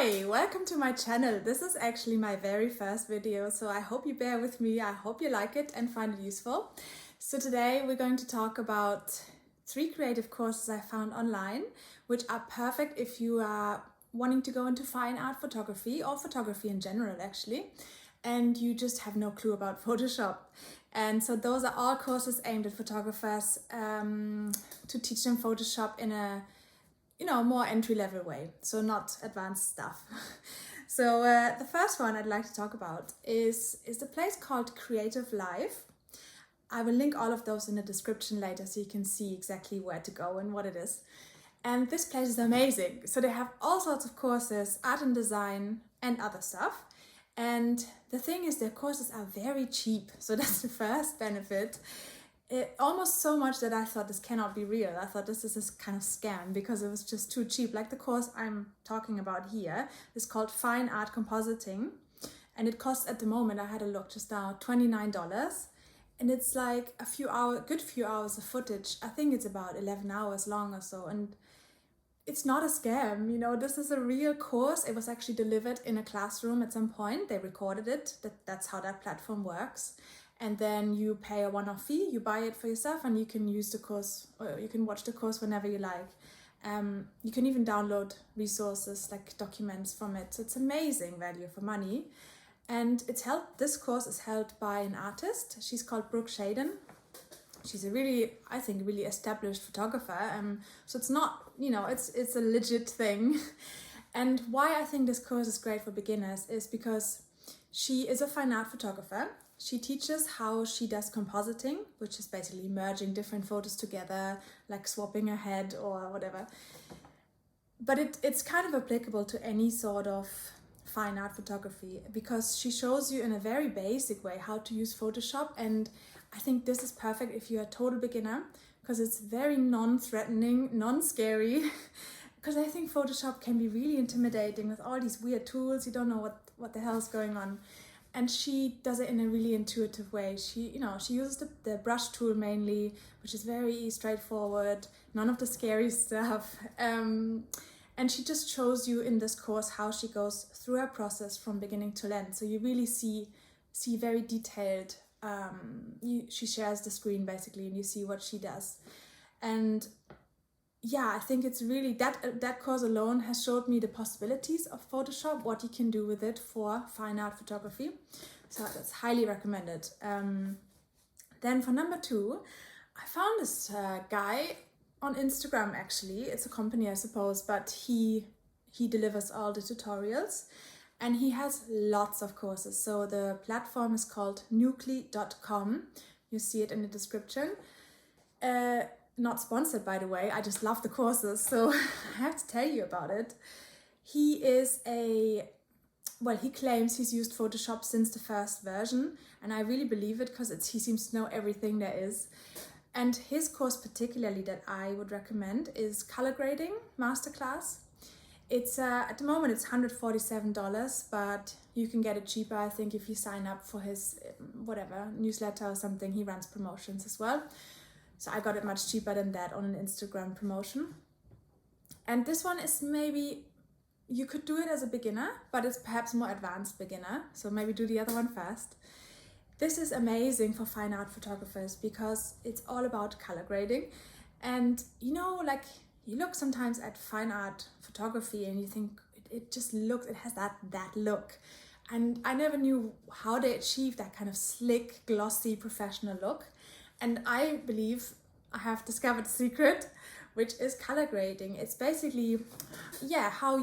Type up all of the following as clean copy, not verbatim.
Hi, welcome to my channel. This is actually my very first video, so I hope you bear with me. I hope you like it and find it useful. So today we're going to talk about 3 creative courses I found online, which are perfect if you are wanting to go into fine art photography or photography in general actually, and you just have no clue about Photoshop. And so those are all courses aimed at photographers to teach them Photoshop in a more entry-level way, so not advanced stuff. So the first one I'd like to talk about is the place called Creative Life. I will link all of those in the description later so you can see exactly where to go and what it is. And this place is amazing. So they have all sorts of courses, art and design and other stuff. And the thing is, their courses are very cheap. So that's the first benefit. Almost so much that I thought this cannot be real. I thought this is a kind of scam because it was just too cheap. Like the course I'm talking about here is called Fine Art Compositing, and it costs at the moment, I had a look just now, $29, and it's like a good few hours of footage. I think it's about 11 hours long or so, and it's not a scam, this is a real course. It was actually delivered in a classroom at some point. They recorded it. That's how that platform works. And then you pay a one-off fee, you buy it for yourself, and you can use the course, or you can watch the course whenever you like. You can even download resources like documents from it. So it's amazing value for money. And this course is held by an artist. She's called Brooke Shaden. She's a really established photographer. So it's not, it's a legit thing. And why I think this course is great for beginners is because she is a fine art photographer. She teaches how she does compositing, which is basically merging different photos together, like swapping a head or whatever. But it's kind of applicable to any sort of fine art photography because she shows you in a very basic way how to use Photoshop. And I think this is perfect if you're a total beginner because it's very non-threatening, non-scary. Because I think Photoshop can be really intimidating with all these weird tools. You don't know what the hell is going on. And she does it in a really intuitive way. She uses the brush tool mainly, which is very straightforward, none of the scary stuff. And she just shows you in this course how she goes through her process from beginning to end. So you really see very detailed. She shares the screen basically, and you see what she does. And yeah, I think it's really that course alone has showed me the possibilities of Photoshop, what you can do with it for fine art photography. So that's highly recommended. Then for number 2, I found this guy on Instagram actually. It's a company, I suppose, but he delivers all the tutorials and he has lots of courses. So the platform is called nuclei.com. You see it in the description. Not sponsored, by the way. I just love the courses, so I have to tell you about it. He claims he's used Photoshop since the first version, and I really believe it because he seems to know everything there is. And his course particularly that I would recommend is Color Grading Masterclass. It's at the moment it's $147, but you can get it cheaper, I think, if you sign up for his newsletter or something. He runs promotions as well. So I got it much cheaper than that on an Instagram promotion. And this one is maybe, you could do it as a beginner, but it's perhaps more advanced beginner. So maybe do the other one first. This is amazing for fine art photographers because it's all about color grading. And you look sometimes at fine art photography and you think it has that look. And I never knew how they achieve that kind of slick, glossy, professional look. And I believe I have discovered the secret, which is color grading. It's basically, how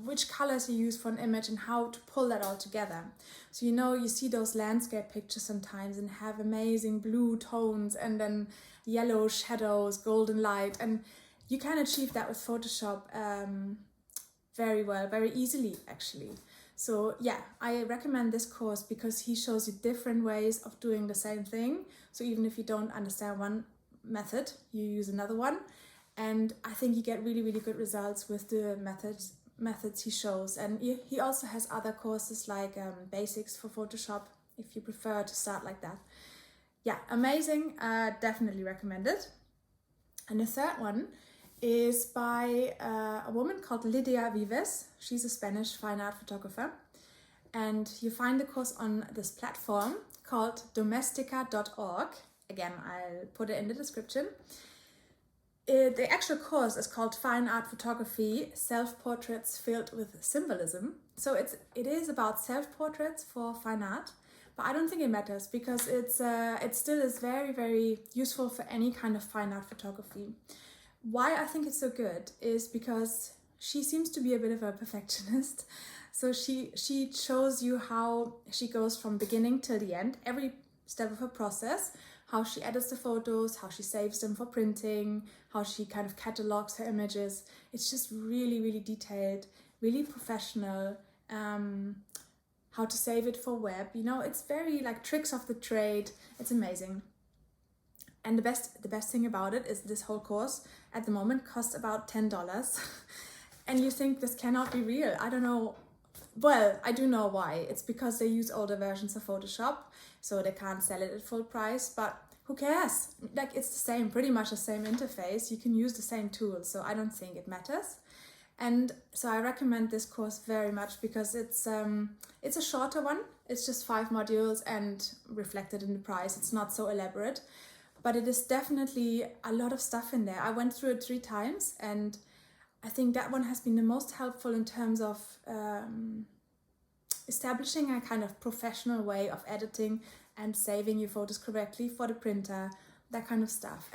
which colors you use for an image and how to pull that all together. So you see those landscape pictures sometimes and have amazing blue tones and then yellow shadows, golden light. And you can achieve that with Photoshop very well, very easily actually. So yeah, I recommend this course because he shows you different ways of doing the same thing. So even if you don't understand one method, you use another one. And I think you get really, really good results with the methods he shows. And he also has other courses like basics for Photoshop, if you prefer to start like that. Yeah, amazing, definitely recommend it. And the third one is by a woman called Lydia Vives. She's a Spanish fine art photographer. And you find the course on this platform called domestica.org. Again, I'll put it in the description. The actual course is called Fine Art Photography, Self-Portraits Filled with Symbolism. So it is about self-portraits for fine art, but I don't think it matters because it still is very, very useful for any kind of fine art photography. Why I think it's so good is because she seems to be a bit of a perfectionist. So she shows you how she goes from beginning till the end, every step of her process, how she edits the photos, how she saves them for printing, how she kind of catalogs her images. It's just really, really detailed, really professional. How to save it for web, you know, it's very like tricks of the trade. It's amazing. And the best thing about it is this whole course at the moment costs about $10. And you think this cannot be real. I don't know. Well, I do know why. It's because they use older versions of Photoshop, so they can't sell it at full price, but who cares? Like, it's the same, pretty much the same interface. You can use the same tools, so I don't think it matters. And so I recommend this course very much because it's a shorter one. It's just 5 modules and reflected in the price. It's not so elaborate, but it is definitely a lot of stuff in there. I went through it 3 times and I think that one has been the most helpful in terms of establishing a kind of professional way of editing and saving your photos correctly for the printer, that kind of stuff.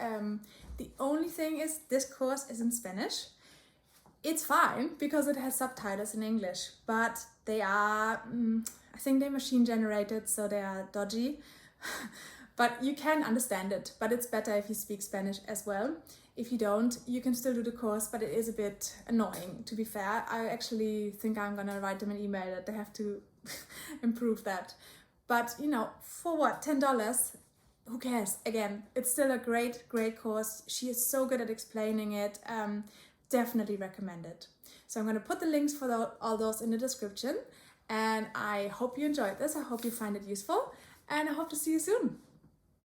The only thing is this course is in Spanish. It's fine because it has subtitles in English, but they are, I think they're machine generated, so they are dodgy. But you can understand it, but it's better if you speak Spanish as well. If you don't, you can still do the course, but it is a bit annoying, to be fair. I actually think I'm gonna write them an email that they have to improve that. But, you know, for what, $10? Who cares? Again, it's still a great course. She is so good at explaining it. Definitely recommend it. So I'm gonna put the links for all those in the description. And I hope you enjoyed this. I hope you find it useful. And I hope to see you soon.